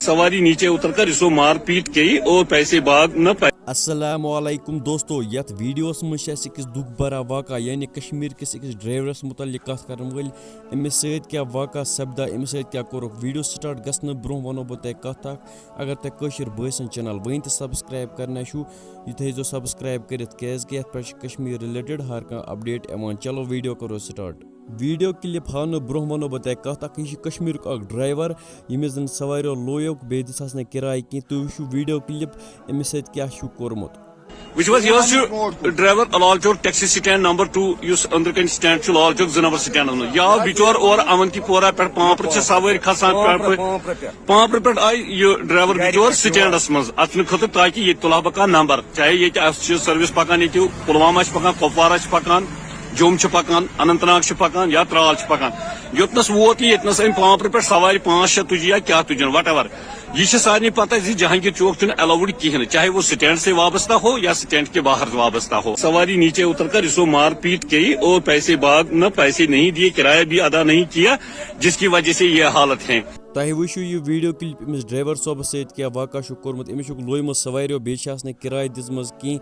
सवारी नीचे उतरकर इसको मार पीट की और पैसे भाग न पाए। अस्सलामुअलैकुम दोस्तों, यथ वीडियोस मज अकिस दुख भरा वाक़ा यानी कश्मीर किस अकिस ड्राइवरस मुतल्लिक कथ करन वल अमिस सैत क्या वाक़ा सपदा अमिस सैत क्या कोरुक। वीडियो स्टार्ट गसन ब्रोह वनो बह तह कथ अगर तह कशर बसन चैनल वन तो सब्सक्राइब करना यह थो सब्सक्राइब करित क्या पे कश्मीर रिलेटेड हर कह अपडेट इवान। चलो वीडियो करो स्टार्ट। वीडियो क्लिप हानो ब्रोह वनो बह तह कथ कश्मीर ड्राइवर यमिस जन सवारियों लोयक बे दिस ना किराय कह तुम वो वीडियो क्लिप अमिस सैत क्या कोर्मुत। Driver Lal Chowk taxi stand number 2 अंदर कन stand Lal Chowk 2 number stand या बिचौर और अवंती पोरा पे 5 रुपये सवारी खसान 5 रुपये आई यह ड्राइवर बिचौर स्टैंडस मज अचन खत ताकि ये तुला बह नंबर चाहे ये सर्विस पकान ये पुलवामा पकान कुपवारा पकान जोम पकान अनंतनाग पकान या त्राल पकान योतनस वोत योतनस 5 रुपये सवारी 5-6 तुझी या क्या तुझन वट एवर यह सारे पता जहांगीर चौक चुन अलाउड कहीं चाहे वो स्टैंड से वाबस्ता हो या स्टैंड के बाहर वाबस्ता हो। सवारी नीचे उतरकर इसको मार पीट की और पैसे भाग न पैसे नहीं दिए, किराया भी अदा नहीं किया, जिसकी वजह से ये हालत है। तह वो यह वीडियो क्लिप अमिस ड्राइवर सोब सत क्या वाक़ा कोर्मुत अमिस लोयम सवारियों बे किराय दिम कहीं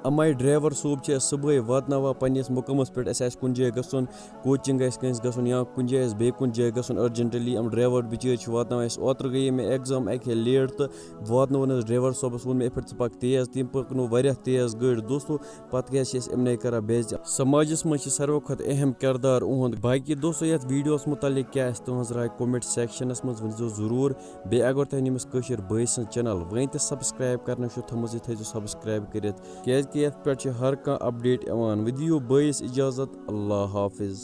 अमाय ड्राइवर सोब सुबह वातना पन्नस मुकमस पे कुन जाए गसन कोचिंग गसन या कुन जाए बे कुन जाए गसन अर्जेंटली अम ड्राइवर बिचार वातना ओतर गई मे एग्जाम अके लेट तो वातन ड्राइवर सोबस वो मे पे पक तेज तम पकनो वारिया तेज गाड़ी दोस्तों पत अमन कर बेज समाजस मज सारो खत अहम किरदार उहद। बाकी दोस्तों ये वीडियोस मुतलिक क्या तुज राय कमेंट सेक्शनस मज वो जरूर बे अगर तुम नमिस कशर बई सन चैनल वन तो सब्सक्राइब करना थोज यह थो सब्सक्राइब कर पे हर कह अपडेट इवान। विदियो बईस इजाजत। अल्लाह हाफिज।